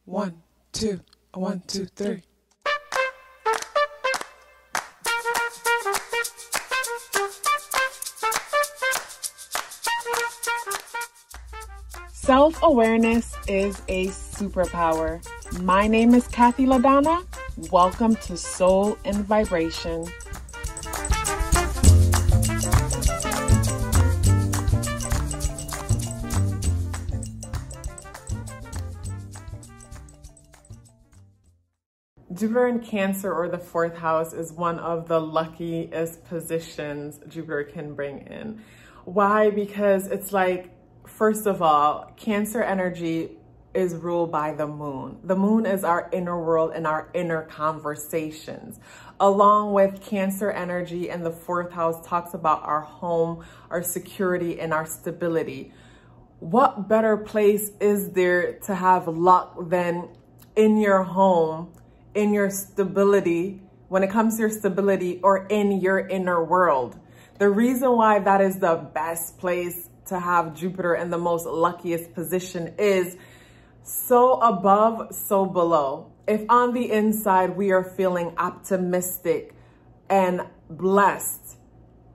1, 2, 1, 2, 3. Self-awareness is a superpower. My name is KathyLaDonna. Welcome to Soul and Vibration. Jupiter in Cancer, or the fourth house, is one of the luckiest positions Jupiter can bring in. Why? Because it's like, first of all, Cancer energy is ruled by the moon. The moon is our inner world and our inner conversations. Along with Cancer energy, and the fourth house talks about our home, our security, and our stability. What better place is there to have luck than in your home, in your stability, when it comes to your stability, or in your inner world? The reason why that is the best place to have Jupiter in the most luckiest position is so above, so below. If on the inside we are feeling optimistic and blessed,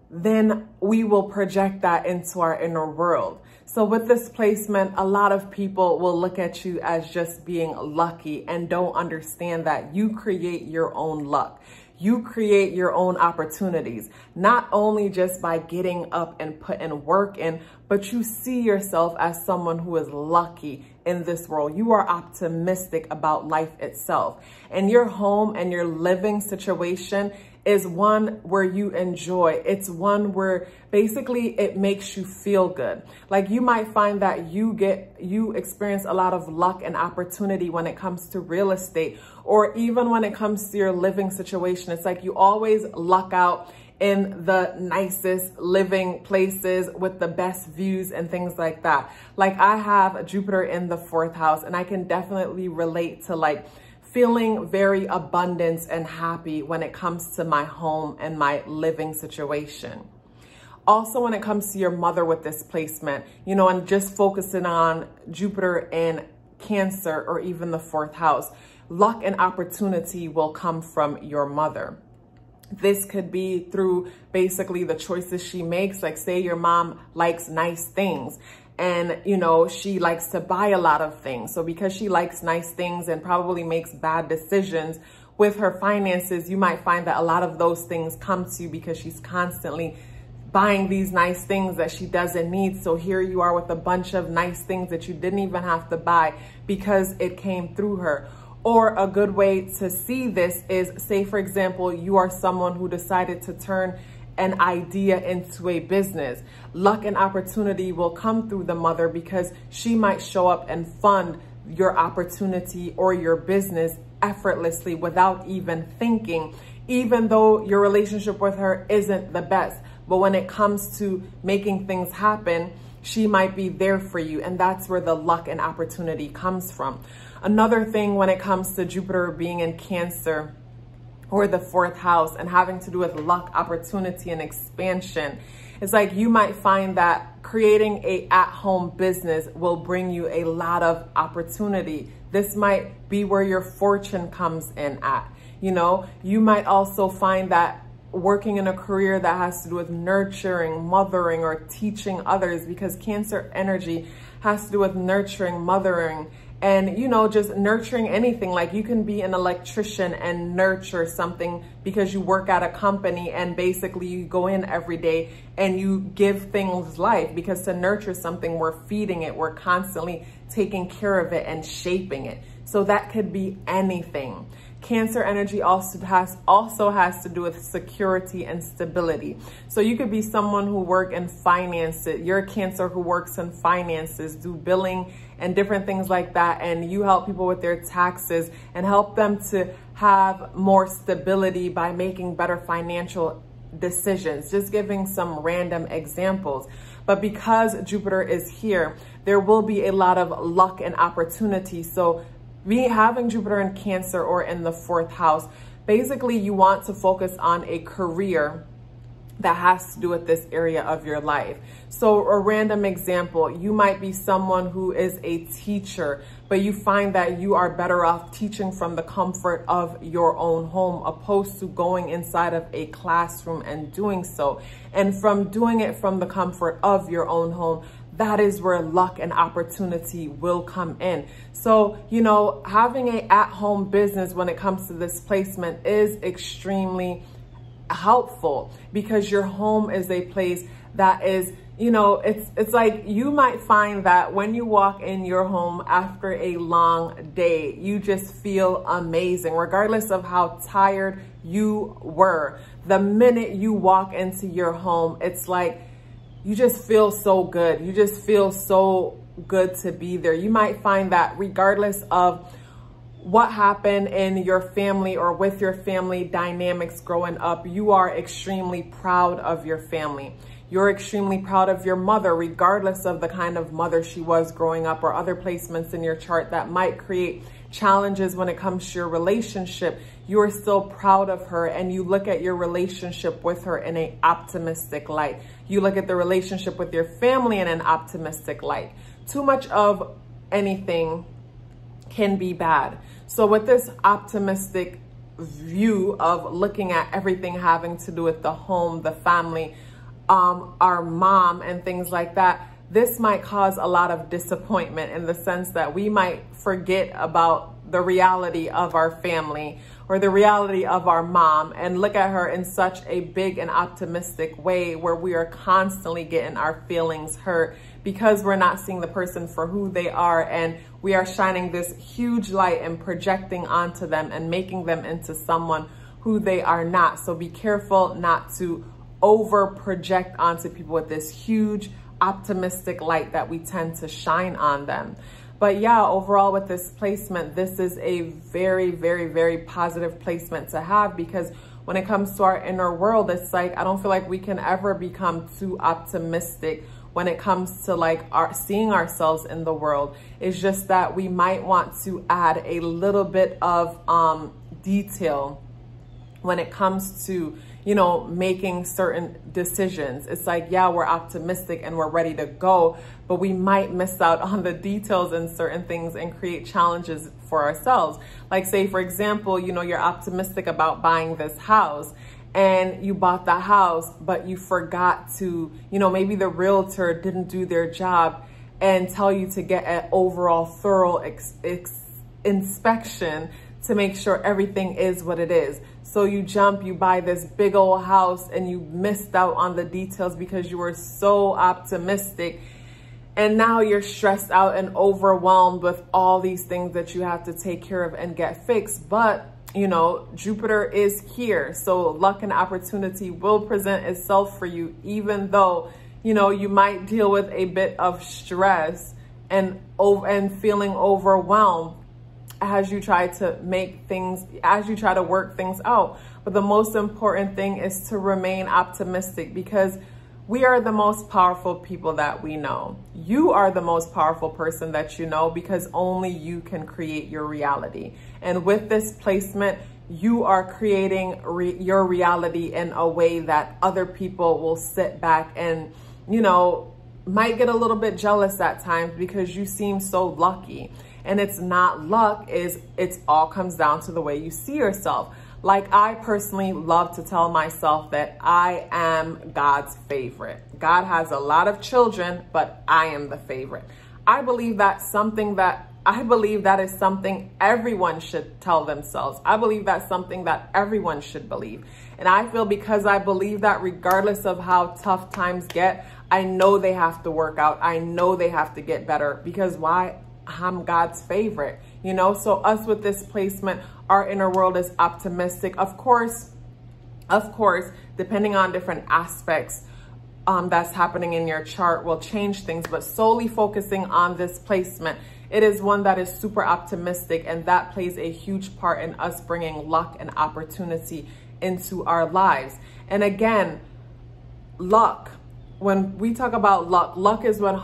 then we will project that into our inner world. So with this placement, a lot of people will look at you as just being lucky and don't understand that you create your own luck. You create your own opportunities, not only just by getting up and putting work in, but you see yourself as someone who is lucky in this world. You are optimistic about life itself. And your home and your living situation is one where you enjoy. It's one where basically it makes you feel good. Like, you might find that you experience a lot of luck and opportunity when it comes to real estate, or even when it comes to your living situation. It's like you always luck out in the nicest living places with the best views and things like that. Like, I have Jupiter in the fourth house, and I can definitely relate to like feeling very abundant and happy when it comes to my home and my living situation. Also, when it comes to your mother with this placement, you know, and just focusing on Jupiter in Cancer or even the fourth house, luck and opportunity will come from your mother. This could be through basically the choices she makes. Like, say your mom likes nice things, and, you know, she likes to buy a lot of things. So because she likes nice things and probably makes bad decisions with her finances, you might find that a lot of those things come to you because she's constantly buying these nice things that she doesn't need. So here you are with a bunch of nice things that you didn't even have to buy because it came through her. Or a good way to see this is, say, for example, you are someone who decided to turn an idea into a business. Luck and opportunity will come through the mother because she might show up and fund your opportunity or your business effortlessly without even thinking, even though your relationship with her isn't the best. But when it comes to making things happen, she might be there for you. And that's where the luck and opportunity comes from. Another thing when it comes to Jupiter being in Cancer or the fourth house and having to do with luck, opportunity, and expansion, it's like you might find that creating a at-home business will bring you a lot of opportunity. This might be where your fortune comes in at. You know, you might also find that working in a career that has to do with nurturing, mothering, or teaching others, because Cancer energy has to do with nurturing, mothering, and, you know, just nurturing anything. Like, you can be an electrician and nurture something because you work at a company, and basically you go in every day and you give things life, because to nurture something, we're feeding it, we're constantly taking care of it and shaping it. So that could be anything. Cancer energy also has to do with security and stability. So you could be someone who works in finances. You're a Cancer who works in finances, do billing and different things like that. And you help people with their taxes and help them to have more stability by making better financial decisions. Just giving some random examples. But because Jupiter is here, there will be a lot of luck and opportunity. So having Jupiter in Cancer or in the fourth house, basically you want to focus on a career that has to do with this area of your life. So a random example, you might be someone who is a teacher, but you find that you are better off teaching from the comfort of your own home, opposed to going inside of a classroom and doing so. And from doing it from the comfort of your own home, that is where luck and opportunity will come in. So, you know, having a at-home business when it comes to this placement is extremely helpful, because your home is a place that is, you know, it's like you might find that when you walk in your home after a long day, you just feel amazing, regardless of how tired you were. The minute you walk into your home, it's like you just feel so good. You just feel so good to be there. You might find that regardless of what happened in your family or with your family dynamics growing up, you are extremely proud of your family. You're extremely proud of your mother, regardless of the kind of mother she was growing up, or other placements in your chart that might create challenges when it comes to your relationship. You are still proud of her, and you look at your relationship with her in an optimistic light. You look at the relationship with your family in an optimistic light. Too much of anything can be bad. So with this optimistic view of looking at everything having to do with the home, the family, our mom and things like that, this might cause a lot of disappointment, in the sense that we might forget about the reality of our family or the reality of our mom and look at her in such a big and optimistic way, where we are constantly getting our feelings hurt because we're not seeing the person for who they are, and we are shining this huge light and projecting onto them and making them into someone who they are not. So be careful not to over project onto people with this huge optimistic light that we tend to shine on them. But yeah, overall with this placement, this is a very, very, very positive placement to have, because when it comes to our inner world, it's like, I don't feel like we can ever become too optimistic when it comes to like seeing ourselves in the world. It's just that we might want to add a little bit of detail when it comes to, you know, making certain decisions. It's like, yeah, we're optimistic and we're ready to go, but we might miss out on the details in certain things and create challenges for ourselves. Like, say, for example, you know, you're optimistic about buying this house, and you bought the house, but you forgot to, you know, maybe the realtor didn't do their job and tell you to get an overall thorough inspection to make sure everything is what it is. So you buy this big old house, and you missed out on the details because you were so optimistic. And now you're stressed out and overwhelmed with all these things that you have to take care of and get fixed. But, you know, Jupiter is here. So luck and opportunity will present itself for you, even though, you know, you might deal with a bit of stress and feeling overwhelmed as you try to work things out. But the most important thing is to remain optimistic, because we are the most powerful people that we know. You are the most powerful person that you know, because only you can create your reality. And with this placement, you are creating your reality in a way that other people will sit back and, you know, might get a little bit jealous at times because you seem so lucky. And it's not luck, it's all comes down to the way you see yourself. Like, I personally love to tell myself that I am God's favorite. God has a lot of children, but I am the favorite. I believe that is something everyone should tell themselves. I believe that's something that everyone should believe. And I feel, because I believe that, regardless of how tough times get, I know they have to work out. I know they have to get better, because why? I'm God's favorite, you know? So us with this placement, our inner world is optimistic. Of course, depending on different aspects that's happening in your chart will change things, but solely focusing on this placement, it is one that is super optimistic, and that plays a huge part in us bringing luck and opportunity into our lives. And again, luck, when we talk about luck, luck is when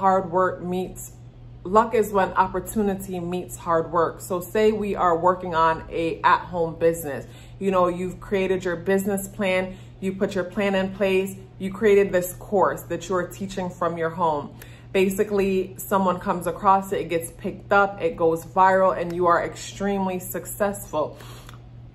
opportunity meets hard work. So say we are working on a at-home business. You know, you've created your business plan, you put your plan in place, you created this course that you are teaching from your home. Basically, someone comes across it, it gets picked up, it goes viral, and you are extremely successful.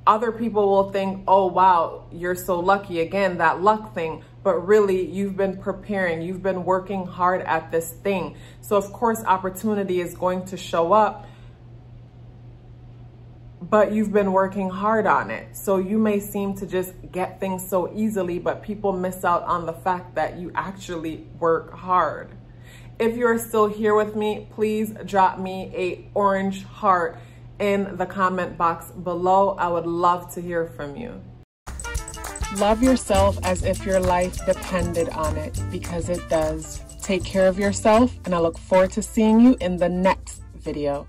Other people will think, oh, wow, you're so lucky. Again, that luck thing. But really, you've been preparing. You've been working hard at this thing. So, of course, opportunity is going to show up. But you've been working hard on it. So you may seem to just get things so easily, but people miss out on the fact that you actually work hard. If you're still here with me, please drop me an orange heart in the comment box below. I would love to hear from you. Love yourself as if your life depended on it, because it does. Take care of yourself, and I look forward to seeing you in the next video.